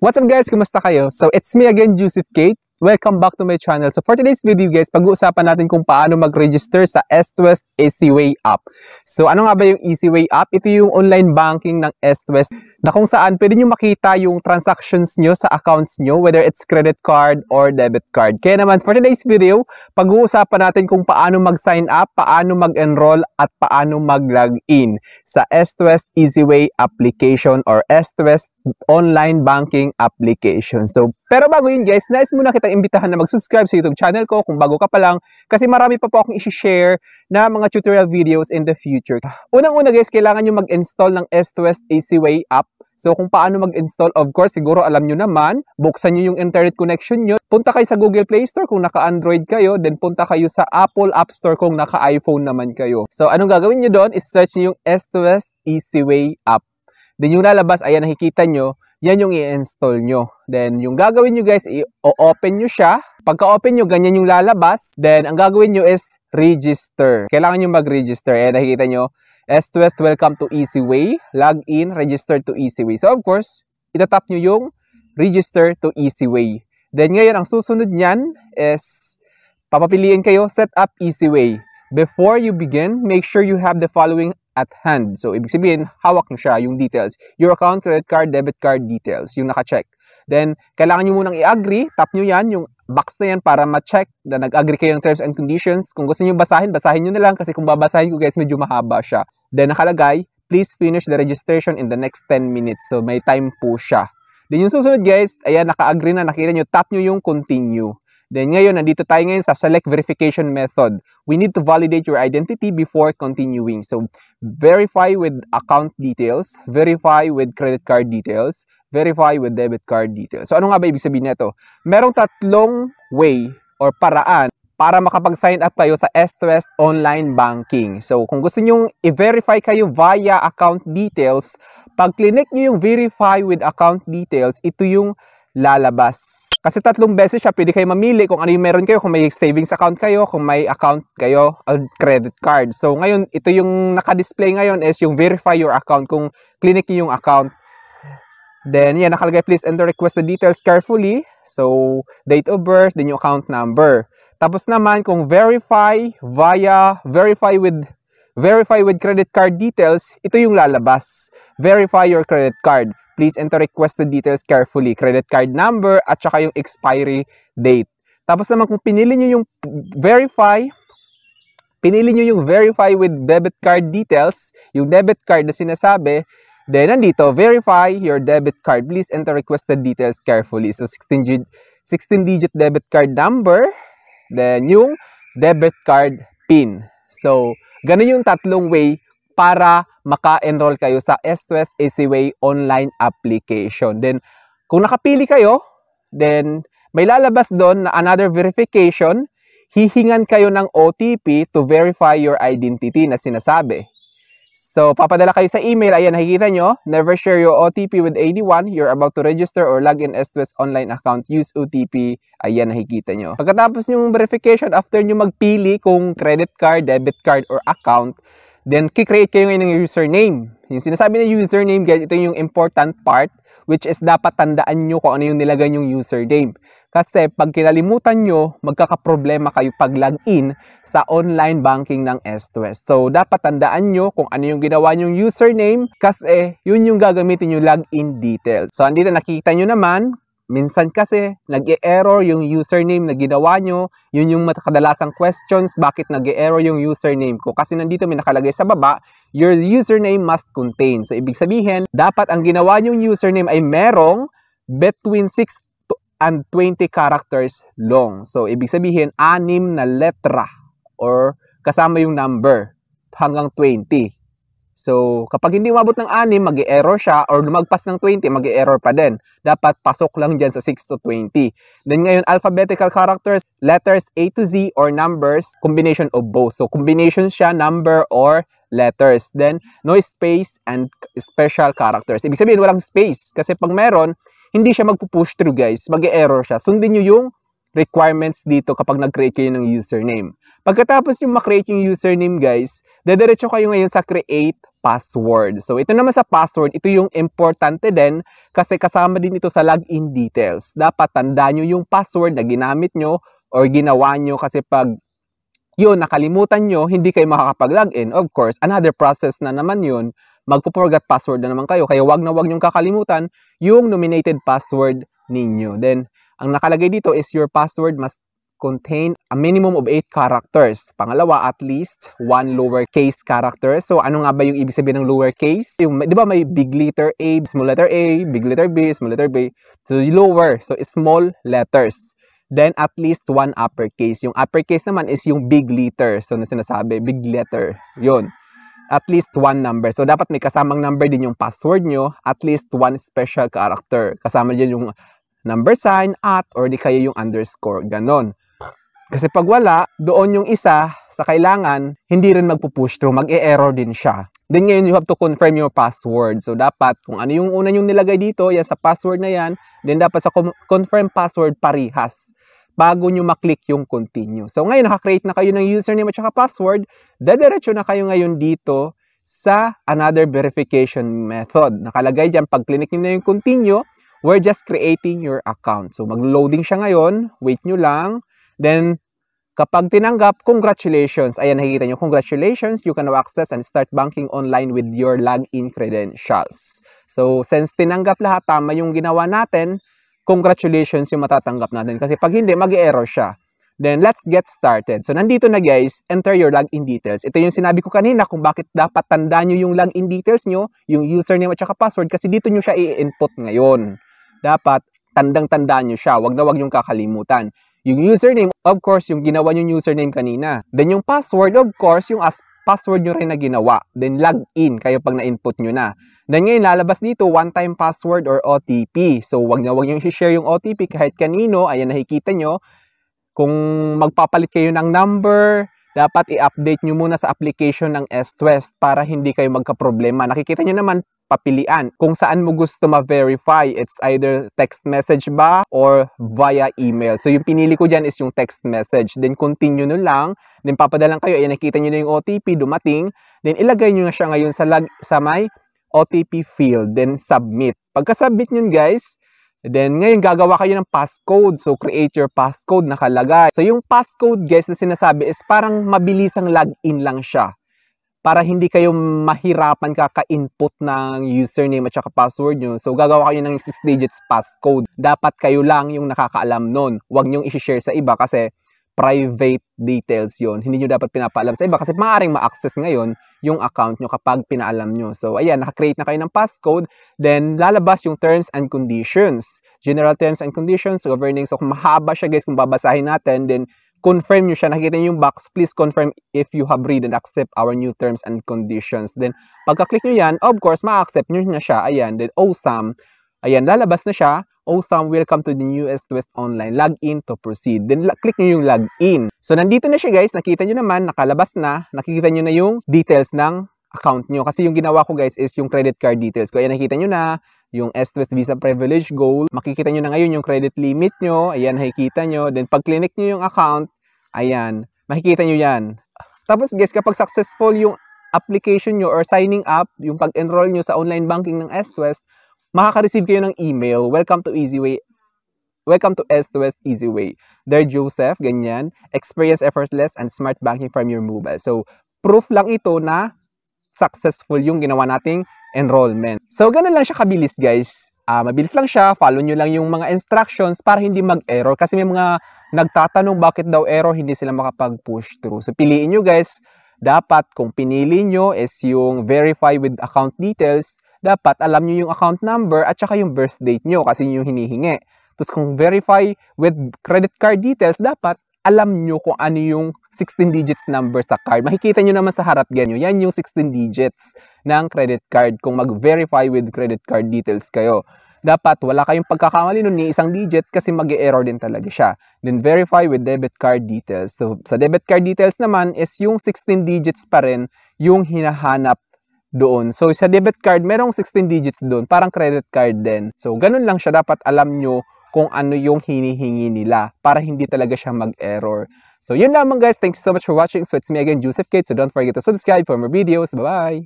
What's up guys? Kumusta kayo? So it's me again, Joseph Kate. Welcome back to my channel. So for today's video guys, pag-uusapan natin kung paano mag-register sa East-West Easyway app. So ano nga ba yung Easyway app? Ito yung online banking ng East-West na kung saan pwede nyo makita yung transactions nyo sa accounts nyo, whether it's credit card or debit card. Kaya naman for today's video, pag-uusapan natin kung paano mag-sign up, paano mag-enroll at paano mag-login sa East-West Easyway application or East-West online banking application. So pero bago yun guys, nais muna kitang imbitahan na mag-subscribe sa YouTube channel ko kung bago ka pa lang kasi marami pa po akong i-share na mga tutorial videos in the future. Unang-una guys, kailangan nyo mag-install ng East-West Easyway app. So kung paano mag-install, of course, siguro alam nyo naman, buksan nyo yung internet connection nyo, punta kayo sa Google Play Store kung naka-Android kayo, then punta kayo sa Apple App Store kung naka-iPhone naman kayo. So anong gagawin nyo doon is search nyo yung East-West Easyway app. Then yung lalabas, ayan nakikita nyo, yan yung i-install nyo. Then yung gagawin nyo guys, i-open nyo siya. Pagka-open nyo, ganyan yung lalabas. Then ang gagawin nyo is register. Kailangan nyo mag-register. Ayan nakikita nyo, East-West, welcome to Easyway. Log in, register to Easyway. So of course, itatap nyo yung register to Easyway. Then ngayon, ang susunod nyan is papapiliin kayo, set up Easyway. Before you begin, make sure you have the following at hand. So, ibig sabihin, hawak nyo siya, yung details. Your account, credit card, debit card details, yung naka-check. Then, kailangan nyo munang i-agree, tap nyo yan, yung box na yan para ma-check na nag-agree kayo ng terms and conditions. Kung gusto nyo basahin, basahin nyo na lang kasi kung babasahin ko guys, medyo mahaba siya. Then, nakalagay, please finish the registration in the next 10 minutes. So, may time po siya. Then, yung susunod guys, ayan, naka-agree na, nakita nyo, tap nyo yung continue. Then ngayon, nandito tayo ngayon sa select verification method. We need to validate your identity before continuing. So, verify with account details, verify with credit card details, verify with debit card details. So, ano nga ba ibig sabihin nito? Merong tatlong way or paraan para makapag-sign up kayo sa East-West online banking. So, kung gusto nyong i-verify kayo via account details, pag clinic nyo yung verify with account details, ito yung lalabas. Kasi tatlong beses siya, pwede kayo mamili kung ano yung meron kayo, kung may savings account kayo, kung may account kayo, credit card. So ngayon, ito yung naka-display ngayon is yung verify your account, kung clinic nyo yung account. Then yan, nakalagay, please enter requested details carefully. So, date of birth, then yung account number. Tapos naman, kung verify with credit card details, ito yung lalabas. Verify your credit card. Please enter requested details carefully. Credit card number at saka yung expiry date. Tapos naman kung pinili nyo yung verify with debit card details, yung debit card na sinasabi, then nandito, verify your debit card. Please enter requested details carefully. So 16-digit debit card number, then yung debit card PIN. So, ganun yung tatlong way para maka-enroll kayo sa East-West Easyway online application. Then, kung nakapili kayo, then may lalabas doon na another verification, hihingan kayo ng OTP to verify your identity na sinasabi. So, papadala kayo sa email, ayan nakikita nyo, never share your OTP with anyone, you're about to register or log in East-West online account, use OTP, ayan nakikita nyo. Pagkatapos yung verification, after nyo magpili kung credit card, debit card, or account, then kikreate kayo ngayon ng username. Yung sinasabi na username guys, ito yung important part, which is dapat tandaan nyo kung ano yung nilagay yung username. Kasi pag kinalimutan nyo, magkakaproblema kayo pag login sa online banking ng East-West. So, dapat tandaan nyo kung ano yung ginawa nyong username kasi yun yung gagamitin yung login details. So, andito nakikita nyo naman, minsan kasi nag-e-error yung username na ginawa nyo. Yun yung kadalasang questions, bakit nag-e-error yung username ko. Kasi nandito may nakalagay sa baba, your username must contain. So, ibig sabihin, dapat ang ginawa nyong username ay merong between 6 and 20 characters long. So, ibig sabihin, 6 na letra or kasama yung number hanggang 20. So, kapag hindi umabot ng 6, mag-e-error siya or lumagpas ng 20, mag-e-error pa din. Dapat pasok lang dyan sa 6 to 20. Then ngayon, alphabetical characters, letters A to Z or numbers, combination of both. So, combination siya, number or letters. Then, no space and special characters. Ibig sabihin, walang space. Kasi pag meron, hindi siya magpo-push through guys. Mag-e-error siya. Sundin nyo yung requirements dito kapag nag-create kayo ng username. Pagkatapos yung ma-create yung username guys, dediretso kayo ngayon sa create password. So ito naman sa password, ito yung importante din kasi kasama din ito sa login details. Dapat tandaan nyo yung password na ginamit nyo or ginawa nyo kasi pag yun, nakalimutan nyo, hindi kayo makakapag-login. Of course, another process na naman yun, magpo-forgot password na naman kayo. Kaya wag na wag nyong kakalimutan yung nominated password ninyo. Then, ang nakalagay dito is your password must contain a minimum of 8 characters. Pangalawa, at least 1 lowercase character. So, ano nga ba yung ibig sabihin ng lowercase? Yung, di ba may big letter A, small letter A, big letter B, small letter B. So, lower. So, small letters. Then, at least 1 uppercase. Yung uppercase naman is yung big letter. So, na sinasabi, big letter. Yun. At least 1 number. So, dapat may kasamang number din yung password nyo. At least 1 special character. Kasama din yung number sign, at, or di kaya yung underscore. Ganon. Kasi pag wala, doon yung isa sa kailangan, hindi rin magpo-push through. Mag-e-error din siya. Then ngayon, you have to confirm your password. So, dapat, kung ano yung una yung nilagay dito, yan sa password na yan, then dapat sa confirm password, parihas. Bago nyo maklik yung continue. So, ngayon, nakakreate na kayo ng username at saka password, dediretso na kayo ngayon dito sa another verification method. Nakalagay dyan, pag click nyo na yung continue, we're just creating your account. So, mag-loading siya ngayon. Wait nyo lang. Then, kapag tinanggap, congratulations. Ayan, nakikita nyo, congratulations. You can now access and start banking online with your login credentials. So, since tinanggap lahat, tama yung ginawa natin, congratulations yung matatanggap natin. Kasi pag hindi, mag-error siya. Then, let's get started. So, nandito na guys, enter your login details. Ito yung sinabi ko kanina kung bakit dapat tandaan nyo yung login details nyo, yung username at saka password, kasi dito nyo siya i-input ngayon. Dapat tandang-tandaan nyo siya. Wag na wag yung kakalimutan. Yung username, of course, yung ginawa nyo username kanina. Then yung password, of course, yung password nyo rin na ginawa. Then login kayo pag na-input nyo na. Then ngayon, lalabas dito, one-time password or OTP. So wag na wag nyo i-share yung OTP kahit kanino. Ayan, nakikita nyo. Kung magpapalit kayo ng number, dapat i-update nyo muna sa application ng S-Twest para hindi kayo magka-problema. Nakikita nyo naman, papilian kung saan mo gusto ma-verify. It's either text message ba or via email. So, yung pinili ko dyan is yung text message. Then, continue nyo lang. Then, papadalan kayo. Ayan, nakita nyo na yung OTP dumating. Then, ilagay nyo na siya ngayon sa may OTP field. Then, submit. Pagka-submit nyo guys, then, ngayon gagawa kayo ng passcode. So, create your passcode nakalagay. So, yung passcode guys na sinasabi is parang mabilisang login lang siya. Para hindi kayo mahirapan kaka-input ng username at saka password nyo. So, gagawa kayo ng 6 digits passcode. Dapat kayo lang yung nakakaalam nun. Huwag nyong i-share sa iba kasi private details yon. Hindi nyo dapat pinapaalam sa iba kasi maaaring ma-access ngayon yung account nyo kapag pinaalam nyo. So, ayan, naka-create na kayo ng passcode. Then, lalabas yung terms and conditions. General terms and conditions, governing. So, kung mahaba siya guys, kung babasahin natin, then confirm nyo siya. Nakikita nyo yung box, please confirm if you have read and accept our new terms and conditions. Then, pagka-click nyo yan, of course, ma-accept nyo na siya. Ayan, then awesome. Ayan, lalabas na siya. Awesome, welcome to the new S-Twest Online. Log in to proceed. Then, click nyo yung log in. So, nandito na siya guys. Nakita nyo naman, nakalabas na. Nakikita nyo na yung details ng account nyo. Kasi yung ginawa ko guys is yung credit card details ko. Ayan, nakikita nyo na yung S-Twest Visa Privilege Gold. Makikita nyo na ngayon yung credit limit nyo. Ayan, nakikita nyo. Then, pag click nyo yung account, ayan, makikita nyo yan. Tapos guys, kapag successful yung application nyo or signing up, yung pag-enroll nyo sa online banking ng S-Twest, makaka-receive kayo ng email, welcome to Easyway. Welcome to S-Twest Easyway. Dear Joseph, ganyan. Experience effortless and smart banking from your mobile. So, proof lang ito na successful yung ginawa nating enrollment. So, ganun lang siya kabilis guys. Mabilis lang siya. Follow nyo lang yung mga instructions para hindi mag-error. Kasi may mga nagtatanong bakit daw error, hindi sila makapag-push through. So, piliin nyo guys. Dapat kung pinili nyo is yung verify with account details, dapat alam nyo yung account number at saka yung birth date nyo kasi yung hinihingi. Tapos kung verify with credit card details, dapat alam nyo kung ano yung 16 digits number sa card. Makikita nyo naman sa harap ganyo. Yan yung 16 digits ng credit card kung mag-verify with credit card details kayo. Dapat wala kayong pagkakamali nun ni isang digit kasi mag-error din talaga siya. Then verify with debit card details. So sa debit card details naman is yung 16 digits pa rin yung hinahanap doon. So sa debit card, merong 16 digits doon. Parang credit card din. So ganun lang siya. Dapat alam nyo kung ano yung hinihingi nila para hindi talaga siya mag-error. So yun lamang guys, thanks so much for watching. So it's me again, Joseph Kate. So don't forget to subscribe for more videos. Bye-bye!